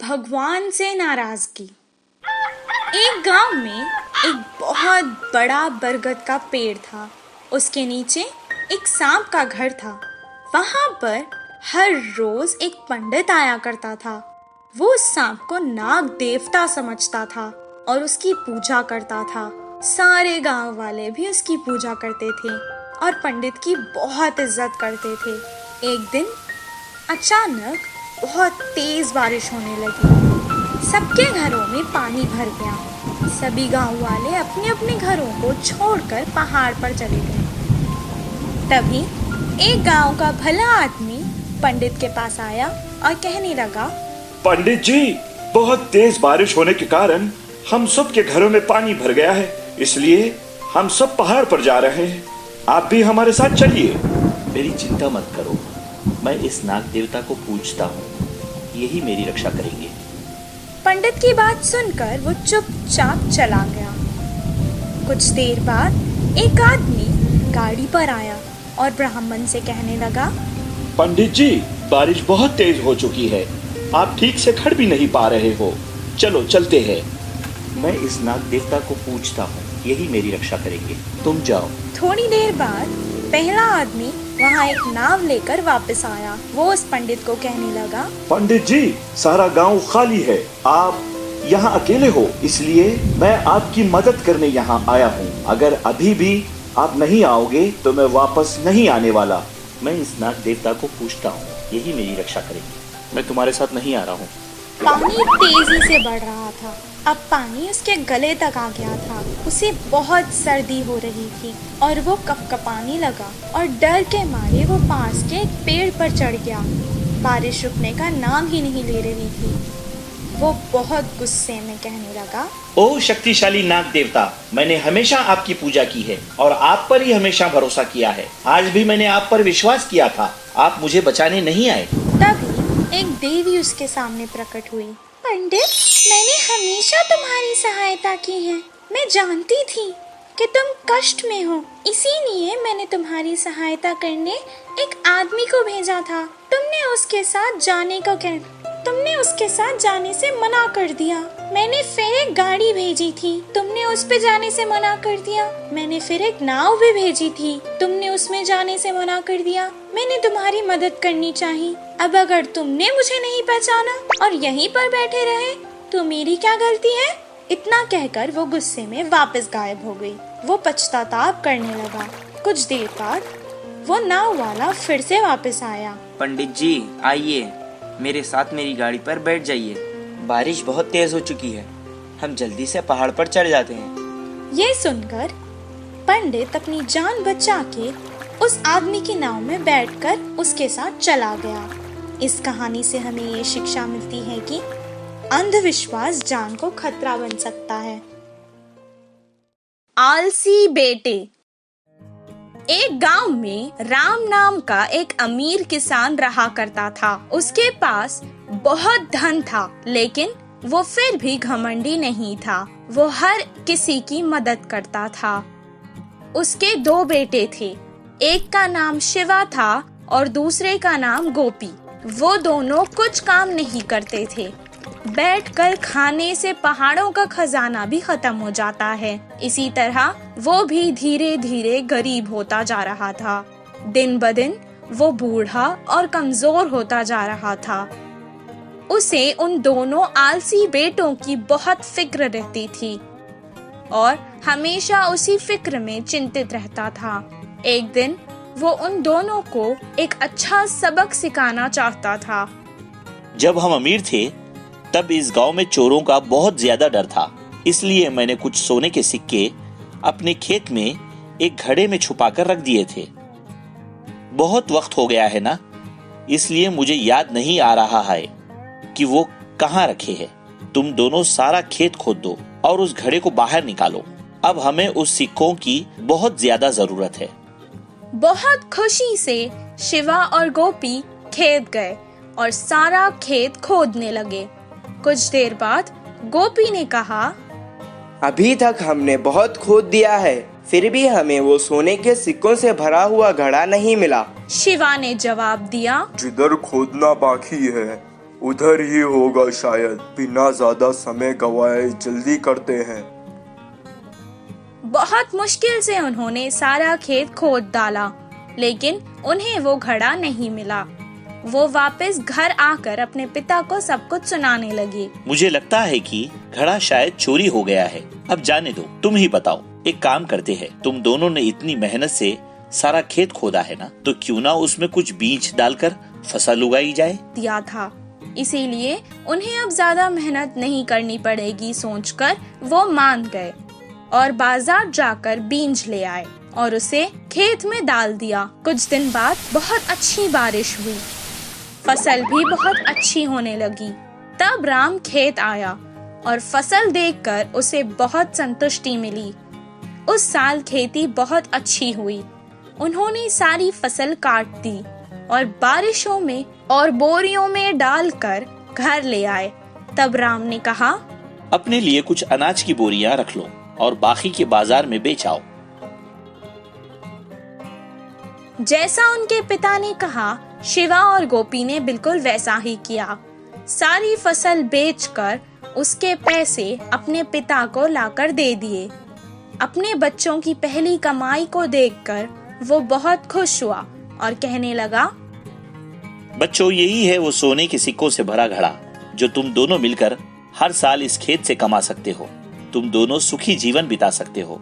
भगवान से नाराजगी। एक गांव में एक बहुत बड़ा बरगद का पेड़ था। उसके नीचे एक सांप का घर था। वहां पर हर रोज एक पंडित आया करता था। वो उस सांप को नाग देवता समझता था और उसकी पूजा करता था। सारे गांव वाले भी उसकी पूजा करते थे और पंडित की बहुत इज्जत करते थे। एक दिन अचानक बहुत तेज बारिश होने लगी। सबके घरों में पानी भर गया। सभी गांव वाले अपने अपने घरों को छोड़कर पहाड़ पर चले गए। तभी एक गांव का भला आदमी पंडित के पास आया और कहने लगा, पंडित जी, बहुत तेज बारिश होने के कारण हम सब के घरों में पानी भर गया है, इसलिए हम सब पहाड़ पर जा रहे हैं। आप भी हमारे साथ चलिए। मेरी चिंता मत करो, मैं इस नाग देवता को पूजता हूँ, यही मेरी रक्षा करेंगे। पंडित की बात सुनकर वो चुपचाप चला गया। कुछ देर बाद एक आदमी गाड़ी पर आया और ब्राह्मण से कहने लगा, पंडित जी, बारिश बहुत तेज हो चुकी है, आप ठीक से खड़ भी नहीं पा रहे हो, चलो चलते हैं। मैं इस नाग देवता को पूजता हूँ, यही मेरी रक्षा करेंगे, तुम जाओ। थोड़ी देर बाद पहला आदमी वहाँ एक नाव लेकर वापस आया। वो उस पंडित को कहने लगा, पंडित जी, सारा गांव खाली है, आप यहाँ अकेले हो, इसलिए मैं आपकी मदद करने यहाँ आया हूँ। अगर अभी भी आप नहीं आओगे तो मैं वापस नहीं आने वाला। मैं इस नाग देवता को पूजता हूँ, यही मेरी रक्षा करेंगे, मैं तुम्हारे साथ नहीं आ रहा हूँ। पानी तेजी से बढ़ रहा था। अब पानी उसके गले तक आ गया था। उसे बहुत सर्दी हो रही थी और वो कपकपाने लगा और डर के मारे वो पास के एक पेड़ पर चढ़ गया। बारिश रुकने का नाम ही नहीं ले रही थी। वो बहुत गुस्से में कहने लगा, ओ शक्तिशाली नाग देवता, मैंने हमेशा आपकी पूजा की है और आप पर ही हमेशा भरोसा किया है। आज भी मैंने आप पर विश्वास किया था, आप मुझे बचाने नहीं आए। तभी एक देवी उसके सामने प्रकट हुई। पंडित, मैंने हमेशा तुम्हारी सहायता की है। मैं जानती थी कि तुम कष्ट में हो, इसीलिए मैंने तुम्हारी सहायता करने एक आदमी को भेजा था। तुमने उसके साथ जाने से मना कर दिया। मैंने फिर एक गाड़ी भेजी थी, तुमने उस पे जाने से मना कर दिया। मैंने फिर एक नाव भी भेजी थी, तुमने उसमें जाने से मना कर दिया। मैंने तुम्हारी मदद करनी चाहिए। अब अगर तुमने मुझे नहीं पहचाना और यहीं पर बैठे रहे तो मेरी क्या गलती है? इतना कहकर वो गुस्से में वापस गायब हो गई। वो पछताताप करने लगा। कुछ देर बाद वो नाव वाला फिर से वापस आया। पंडित जी, आइए, मेरे साथ मेरी गाड़ी पर बैठ जाइए। बारिश बहुत तेज हो चुकी है, हम जल्दी से पहाड़ पर चढ़ जाते हैं। ये सुनकर पंडित अपनी जान बचा के उस आदमी की नाव में बैठकर उसके साथ चला गया। इस कहानी से हमें ये शिक्षा मिलती है कि अंधविश्वास जान को खतरा बन सकता है। आलसी बेटे। एक गांव में राम नाम का एक अमीर किसान रहा करता था। उसके पास बहुत धन था, लेकिन वो फिर भी घमंडी नहीं था। वो हर किसी की मदद करता था। उसके दो बेटे थे, एक का नाम शिवा था और दूसरे का नाम गोपी। वो दोनों कुछ काम नहीं करते थे। बैठकर खाने से पहाड़ों का खजाना भी खत्म हो जाता है। इसी तरह वो भी धीरे धीरे गरीब होता जा रहा था। दिन ब दिन वो बूढ़ा और कमजोर होता जा रहा था। उसे उन दोनों आलसी बेटों की बहुत फिक्र रहती थी और हमेशा उसी फिक्र में चिंतित रहता था। एक दिन वो उन दोनों को एक अच्छा सबक सिखाना चाहता था। जब हम अमीर थे तब इस गांव में चोरों का बहुत ज्यादा डर था, इसलिए मैंने कुछ सोने के सिक्के अपने खेत में एक घड़े में छुपा कर रख दिए थे। बहुत वक्त हो गया है ना, इसलिए मुझे याद नहीं आ रहा है कि वो कहाँ रखे हैं। तुम दोनों सारा खेत खोद दो और उस घड़े को बाहर निकालो। अब हमें उस सिक्कों की बहुत ज्यादा जरूरत है। बहुत खुशी से शिवा और गोपी खेत गए और सारा खेत खोदने लगे। कुछ देर बाद गोपी ने कहा, अभी तक हमने बहुत खोद दिया है, फिर भी हमें वो सोने के सिक्कों से भरा हुआ घड़ा नहीं मिला। शिवा ने जवाब दिया, जिधर खोदना बाकी है उधर ही होगा शायद। बिना ज्यादा समय गवाए जल्दी करते हैं। बहुत मुश्किल से उन्होंने सारा खेत खोद डाला, लेकिन उन्हें वो घड़ा नहीं मिला। वो वापस घर आकर अपने पिता को सब कुछ सुनाने लगी। मुझे लगता है कि घड़ा शायद चोरी हो गया है। अब जाने दो, तुम ही बताओ। एक काम करते हैं, तुम दोनों ने इतनी मेहनत से सारा खेत खोदा है ना, तो क्यों ना उसमें कुछ बीज डालकर फसल उगाई जाए। दिया था, इसीलिए उन्हें अब ज्यादा मेहनत नहीं करनी पड़ेगी सोचकर वो मान गए और बाजार जाकर बीज ले आए और उसे खेत में डाल दिया। कुछ दिन बाद बहुत अच्छी बारिश हुई, फसल भी बहुत अच्छी होने लगी। तब राम खेत आया और फसल देखकर उसे बहुत संतुष्टि मिली। उस साल खेती बहुत अच्छी हुई। उन्होंने सारी फसल काट दी और बारिशों में और बोरियों में डालकर घर ले आए। तब राम ने कहा, अपने लिए कुछ अनाज की बोरियां रख लो और बाकी के बाजार में बेच आओ। जैसा उनके पिता ने कहा, शिवा और गोपी ने बिल्कुल वैसा ही किया। सारी फसल बेचकर उसके पैसे अपने पिता को लाकर दे दिए। अपने बच्चों की पहली कमाई को देखकर वो बहुत खुश हुआ और कहने लगा, बच्चों, यही है वो सोने के सिक्कों से भरा घड़ा जो तुम दोनों मिलकर हर साल इस खेत से कमा सकते हो। तुम दोनों सुखी जीवन बिता सकते हो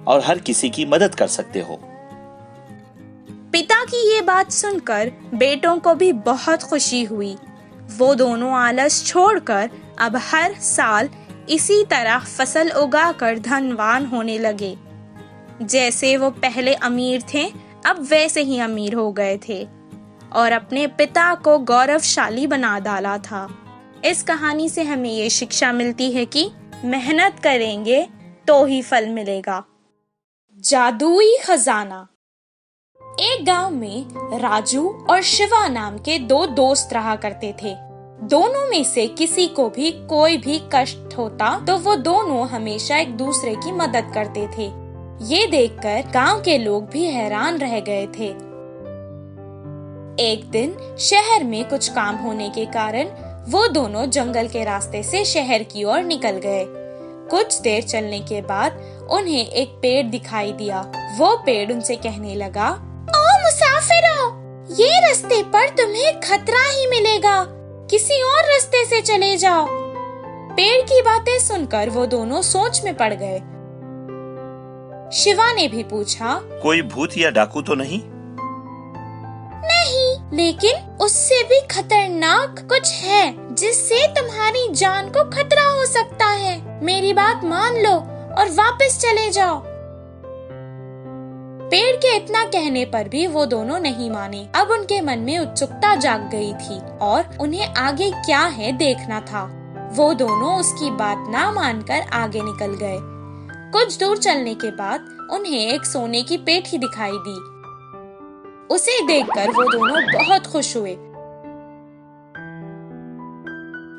और हर किसी की मदद कर सकते हो। पिता की ये बात सुनकर बेटों को भी बहुत खुशी हुई। वो दोनों आलस छोड़कर अब हर साल इसी तरह फसल उगाकर धनवान होने लगे। जैसे वो पहले अमीर थे, अब वैसे ही अमीर हो गए थे और अपने पिता को गौरवशाली बना डाला था। इस कहानी से हमें ये शिक्षा मिलती है कि मेहनत करेंगे तो ही फल मिलेगा। जादुई खजाना। एक गांव में राजू और शिवा नाम के दो दोस्त रहा करते थे। दोनों में से किसी को भी कोई भी कष्ट होता तो वो दोनों हमेशा एक दूसरे की मदद करते थे। ये देखकर गांव के लोग भी हैरान रह गए थे। एक दिन शहर में कुछ काम होने के कारण वो दोनों जंगल के रास्ते से शहर की ओर निकल गए। कुछ देर चलने के बाद उन्हें एक पेड़ दिखाई दिया। वो पेड़ उनसे कहने लगा, ओ मुसाफिरों, ये रास्ते पर तुम्हें खतरा ही मिलेगा, किसी और रास्ते से चले जाओ। पेड़ की बातें सुनकर वो दोनों सोच में पड़ गए। शिवा ने भी पूछा, कोई भूत या डाकू तो नहीं? नहीं, लेकिन उससे भी खतरनाक कुछ है जिससे तुम्हारी जान को खतरा हो सकता है। मेरी बात मान लो और वापस चले जाओ। पेड़ के इतना कहने पर भी वो दोनों नहीं माने। अब उनके मन में उत्सुकता जाग गई थी और उन्हें आगे क्या है देखना था। वो दोनों उसकी बात ना मानकर आगे निकल गए। कुछ दूर चलने के बाद उन्हें एक सोने की पेठी दिखाई दी। उसे देखकर वो दोनों बहुत खुश हुए।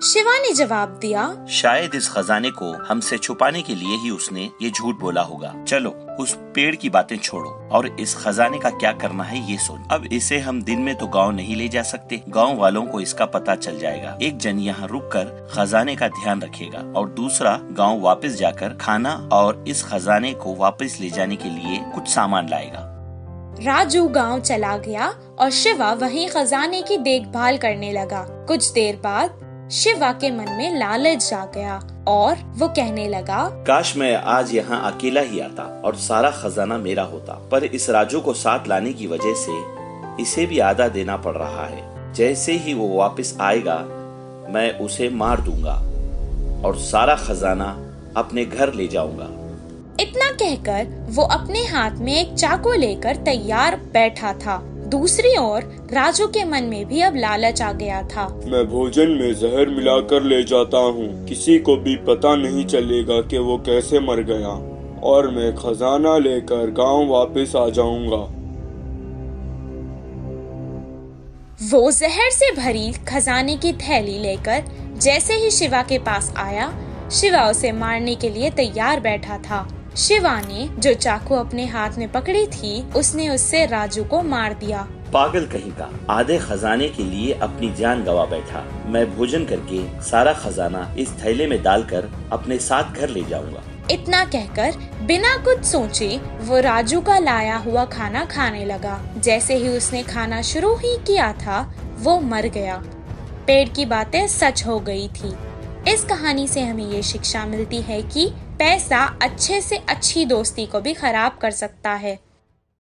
शिवा ने जवाब दिया, शायद इस खजाने को हमसे छुपाने के लिए ही उसने ये झूठ बोला होगा। चलो उस पेड़ की बातें छोड़ो और इस खजाने का क्या करना है ये सोच। अब इसे हम दिन में तो गांव नहीं ले जा सकते, गांव वालों को इसका पता चल जाएगा। एक जन यहाँ रुककर खजाने का ध्यान रखेगा और दूसरा गांव वापस जाकर खाना और इस खजाने को वापस ले जाने के लिए कुछ सामान लाएगा। राजू गांव चला गया और शिवा वहीं खजाने की देखभाल करने लगा। कुछ देर बाद शिवा के मन में लालच आ गया और वो कहने लगा, काश मैं आज यहाँ अकेला ही आता और सारा खजाना मेरा होता, पर इस राजू को साथ लाने की वजह से इसे भी आधा देना पड़ रहा है। जैसे ही वो वापस आएगा मैं उसे मार दूंगा और सारा खजाना अपने घर ले जाऊंगा। इतना कहकर वो अपने हाथ में एक चाकू लेकर तैयार बैठा था। दूसरी ओर राजू के मन में भी अब लालच आ गया था। मैं भोजन में जहर मिलाकर ले जाता हूँ, किसी को भी पता नहीं चलेगा कि वो कैसे मर गया और मैं खजाना लेकर गांव वापस आ जाऊंगा। वो जहर से भरी खजाने की थैली लेकर जैसे ही शिवा के पास आया, शिवा उसे मारने के लिए तैयार बैठा था। शिवा ने जो चाकू अपने हाथ में पकड़ी थी उसने उससे राजू को मार दिया। पागल कहीं का, आधे खजाने के लिए अपनी जान गवा बैठा। मैं भोजन करके सारा खजाना इस थैले में डालकर अपने साथ घर ले जाऊंगा। इतना कहकर बिना कुछ सोचे वो राजू का लाया हुआ खाना खाने लगा। जैसे ही उसने खाना शुरू ही किया था वो मर गया। पेड़ की बातें सच हो गई थी। इस कहानी से हमें ये शिक्षा मिलती है कि पैसा अच्छे से अच्छी दोस्ती को भी खराब कर सकता है।